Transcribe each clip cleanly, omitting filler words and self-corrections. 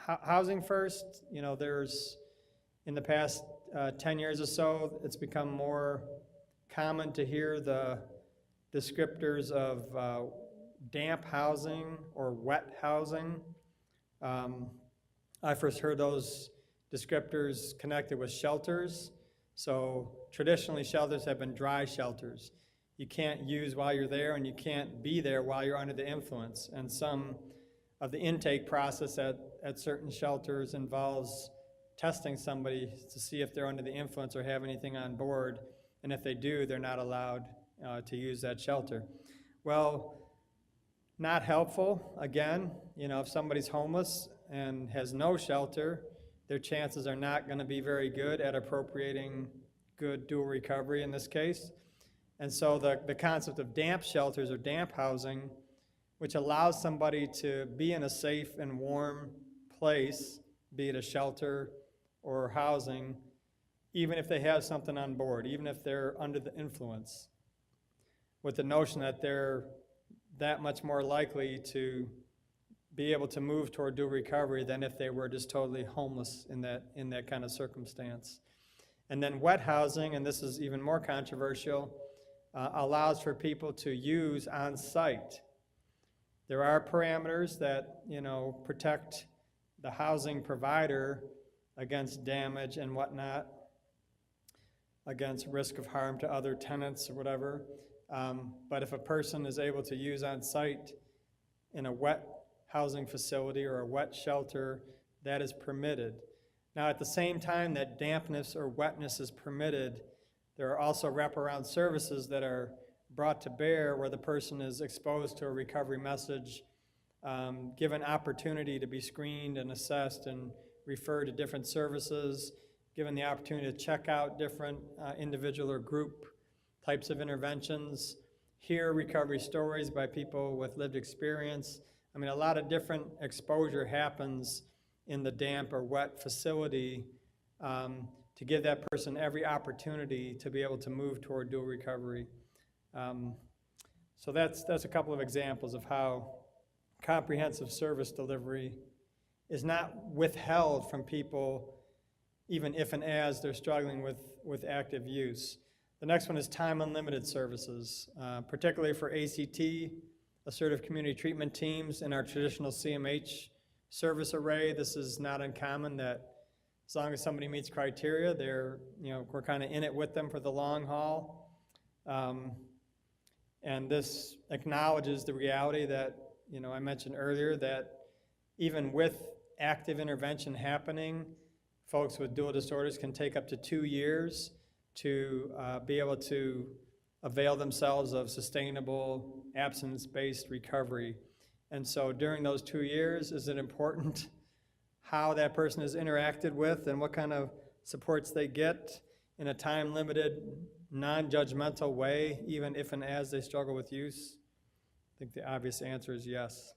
Housing first, there's, in the past 10 years or so, it's become more common to hear the descriptors of damp housing or wet housing. I first heard those descriptors connected with shelters. So traditionally, shelters have been dry shelters. You can't use while you're there, and you can't be there while you're under the influence. And some of the intake process at certain shelters involves testing somebody to see if they're under the influence or have anything on board. And if they do, they're not allowed to use that shelter. Well, not helpful. Again, if somebody's homeless and has no shelter, their chances are not going to be very good at appropriating good dual recovery in this case. And so the concept of damp shelters or damp housing, which allows somebody to be in a safe and warm place, be it a shelter or housing, even if they have something on board, even if they're under the influence, with the notion that they're that much more likely to be able to move toward dual recovery than if they were just totally homeless in that kind of circumstance. And then wet housing, and this is even more controversial, allows for people to use on site. There are parameters that protect the housing provider against damage and whatnot, against risk of harm to other tenants or whatever. But if a person is able to use on site in a wet housing facility or a wet shelter, that is permitted. Now, at the same time that dampness or wetness is permitted, there are also wraparound services that are brought to bear where the person is exposed to a recovery message, given opportunity to be screened and assessed and referred to different services, given the opportunity to check out different individual or group types of interventions, hear recovery stories by people with lived experience. I mean, a lot of different exposure happens in the damp or wet facility to give that person every opportunity to be able to move toward dual recovery. So that's a couple of examples of how comprehensive service delivery is not withheld from people, even if and as they're struggling with active use. The next one is time unlimited services, particularly for ACT, assertive community treatment teams, in our traditional CMH service array. This is not uncommon that as long as somebody meets criteria, we're kind of in it with them for the long haul. And this acknowledges the reality that, I mentioned earlier, that even with active intervention happening, folks with dual disorders can take up to 2 years to be able to avail themselves of sustainable abstinence-based recovery. And so during those 2 years, is it important how that person is interacted with and what kind of supports they get in a time-limited, non-judgmental way, even if and as they struggle with use? I think the obvious answer is yes.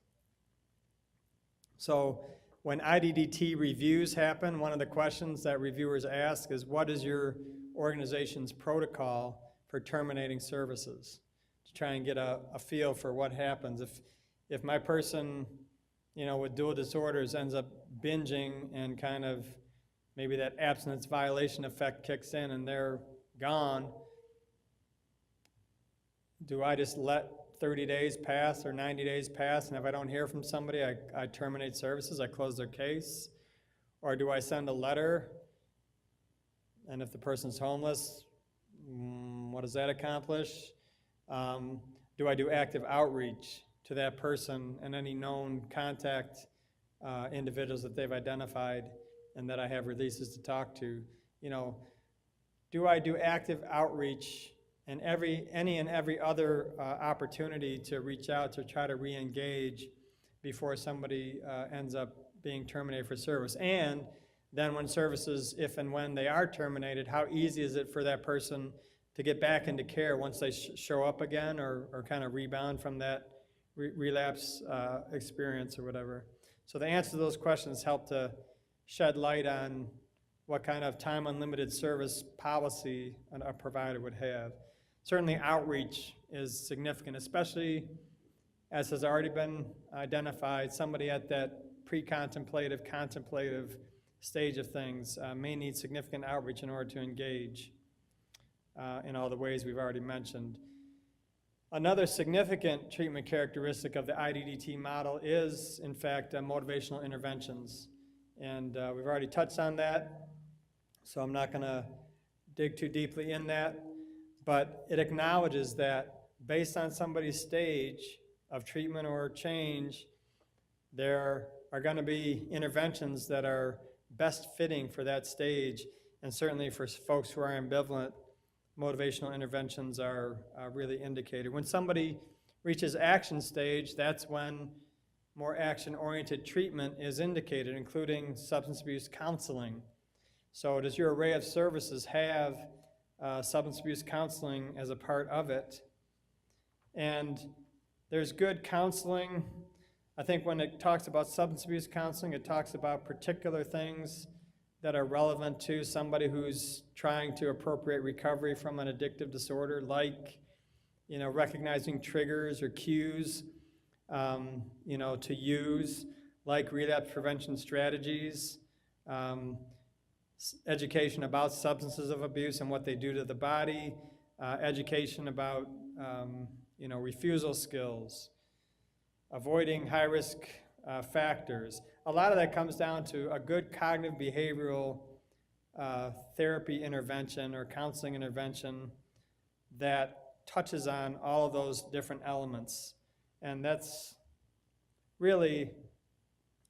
So when IDDT reviews happen, one of the questions that reviewers ask is, what is your organization's protocol for terminating services? To try and get a feel for what happens. If my person, with dual disorders ends up binging and kind of maybe that abstinence violation effect kicks in and they're gone, do I just let 30 days pass or 90 days pass, and if I don't hear from somebody, I terminate services, I close their case? Or do I send a letter, and if the person's homeless, what does that accomplish? Do I do active outreach to that person and any known contact individuals that they've identified and that I have releases to talk to? Do I do active outreach and any and every other opportunity to reach out to try to re-engage before somebody ends up being terminated for service? And then when services, if and when they are terminated, how easy is it for that person to get back into care once they show up again or kind of rebound from that relapse experience or whatever? So the answer to those questions help to shed light on what kind of time unlimited service policy a provider would have. Certainly outreach is significant, especially, as has already been identified, somebody at that pre-contemplative, contemplative stage of things may need significant outreach in order to engage in all the ways we've already mentioned. Another significant treatment characteristic of the IDDT model is, in fact, motivational interventions. And we've already touched on that, so I'm not going to dig too deeply in that. But it acknowledges that based on somebody's stage of treatment or change, there are going to be interventions that are best fitting for that stage, and certainly for folks who are ambivalent, motivational interventions are really indicated. When somebody reaches action stage, that's when more action-oriented treatment is indicated, including substance abuse counseling. So does your array of services have substance abuse counseling as a part of it? And there's good counseling. I think when it talks about substance abuse counseling, it talks about particular things that are relevant to somebody who's trying to appropriate recovery from an addictive disorder, like, recognizing triggers or cues, to use, like relapse prevention strategies, education about substances of abuse and what they do to the body, education about, refusal skills, avoiding high-risk factors. A lot of that comes down to a good cognitive behavioral therapy intervention or counseling intervention that touches on all of those different elements. And that's really,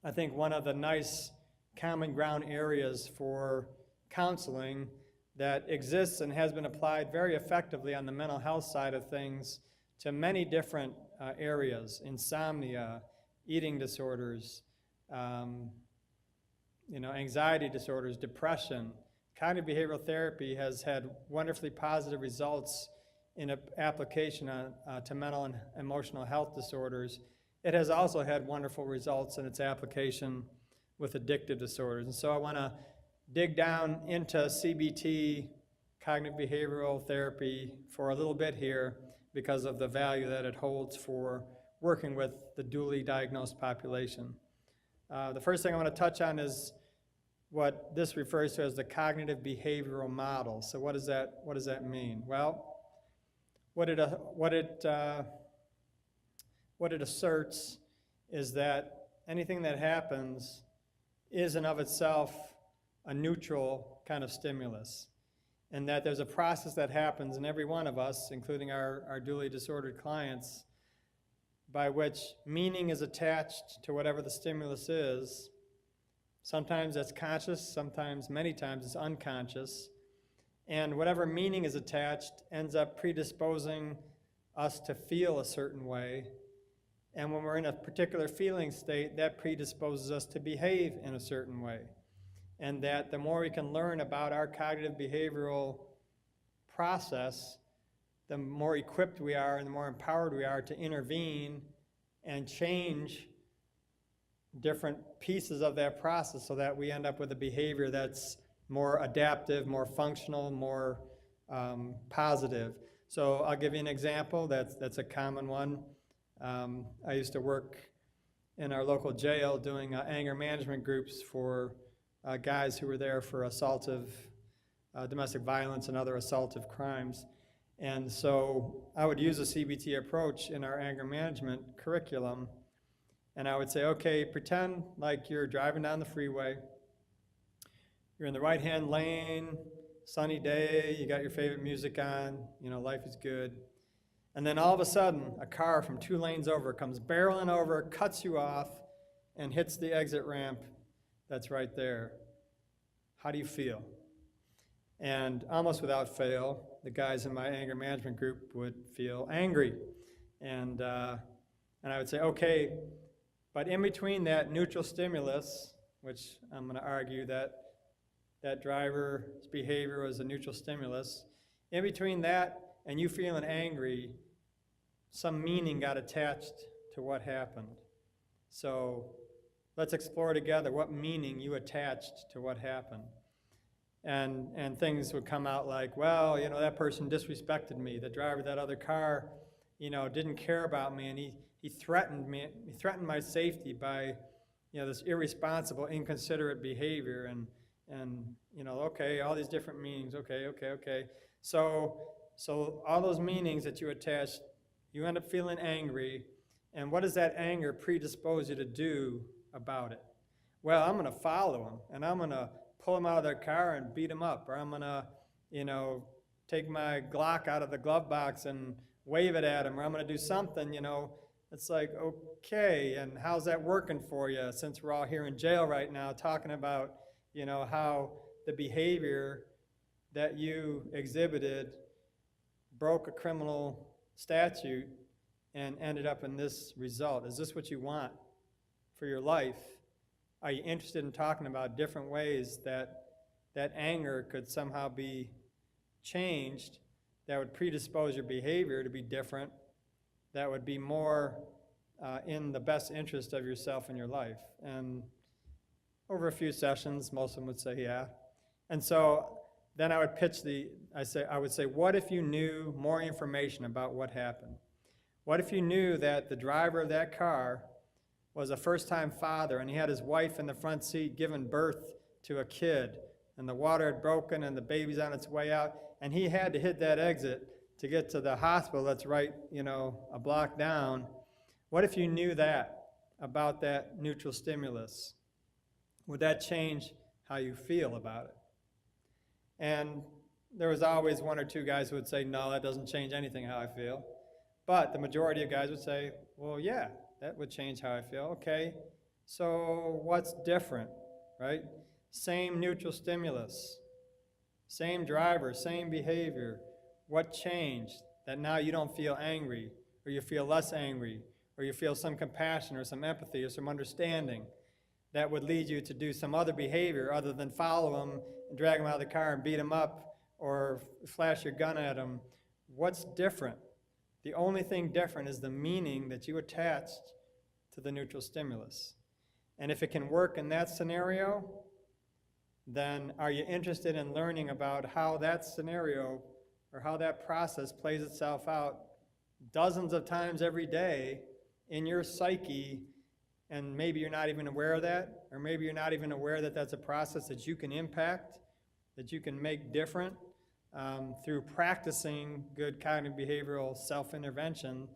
I think, one of the nice common ground areas for counseling that exists and has been applied very effectively on the mental health side of things to many different areas: insomnia, eating disorders, anxiety disorders, depression. Cognitive behavioral therapy has had wonderfully positive results in application to mental and emotional health disorders. It has also had wonderful results in its application with addictive disorders. And so I want to dig down into CBT, cognitive behavioral therapy, for a little bit here because of the value that it holds for working with the dually diagnosed population. The first thing I want to touch on is what this refers to as the cognitive behavioral model. So what does that mean? Well, what it asserts is that anything that happens is in of itself a neutral kind of stimulus, and that there's a process that happens in every one of us, including our dually disordered clients, by which meaning is attached to whatever the stimulus is. Sometimes that's conscious, sometimes, many times, it's unconscious. And whatever meaning is attached ends up predisposing us to feel a certain way. And when we're in a particular feeling state, that predisposes us to behave in a certain way. And that the more we can learn about our cognitive behavioral process, the more equipped we are and the more empowered we are to intervene and change different pieces of that process so that we end up with a behavior that's more adaptive, more functional, more positive. So I'll give you an example that's a common one. I used to work in our local jail doing anger management groups for guys who were there for assaultive, domestic violence and other assaultive crimes. And so I would use a CBT approach in our anger management curriculum. And I would say, okay, pretend like you're driving down the freeway. You're in the right-hand lane, sunny day, you got your favorite music on, life is good. And then all of a sudden, a car from 2 lanes over comes barreling over, cuts you off, and hits the exit ramp that's right there. How do you feel? And almost without fail, the guys in my anger management group would feel angry. And I would say, okay, but in between that neutral stimulus, which I'm going to argue that driver's behavior was a neutral stimulus, in between that and you feeling angry, some meaning got attached to what happened. So let's explore together what meaning you attached to what happened. And things would come out like, well, that person disrespected me. The driver of that other car, didn't care about me, and he threatened me. He threatened my safety by this irresponsible, inconsiderate behavior, and okay, all these different meanings, okay. So all those meanings that you attach, you end up feeling angry, and what does that anger predispose you to do about it? Well, I'm going to follow them, and I'm going to pull them out of their car and beat them up, or I'm going to, take my Glock out of the glove box and wave it at them, or I'm going to do something, It's like, okay, and how's that working for you, since we're all here in jail right now talking about, how the behavior that you exhibited broke a criminal statute and ended up in this result. Is this what you want for your life? Are you interested in talking about different ways that anger could somehow be changed, that would predispose your behavior to be different, that would be more in the best interest of yourself and your life? And over a few sessions, most of them would say, yeah. And so then I would pitch I would say, what if you knew more information about what happened? What if you knew that the driver of that car was a first-time father, and he had his wife in the front seat giving birth to a kid, and the water had broken and the baby's on its way out, and he had to hit that exit to get to the hospital that's right, a block down? What if you knew that about that neutral stimulus? Would that change how you feel about it? And there was always one or two guys who would say, no, that doesn't change anything how I feel. But the majority of guys would say, well, yeah, that would change how I feel. Okay, so what's different, right? Same neutral stimulus, same driver, same behavior. What changed that now you don't feel angry, or you feel less angry, or you feel some compassion or some empathy or some understanding that would lead you to do some other behavior other than follow them and drag them out of the car and beat them up or flash your gun at them? What's different? The only thing different is the meaning that you attached to the neutral stimulus. And if it can work in that scenario, then are you interested in learning about how that scenario or how that process plays itself out dozens of times every day in your psyche, and maybe you're not even aware of that, or maybe you're not even aware that that's a process that you can impact, that you can make different through practicing good cognitive behavioral self-intervention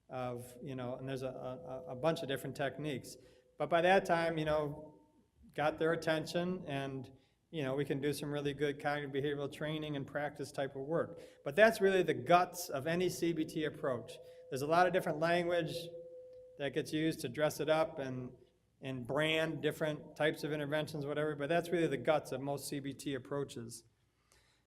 of, and there's a bunch of different techniques. But by that time, got their attention, and we can do some really good cognitive behavioral training and practice type of work. But that's really the guts of any CBT approach. There's a lot of different language that gets used to dress it up and brand different types of interventions, whatever, but that's really the guts of most CBT approaches.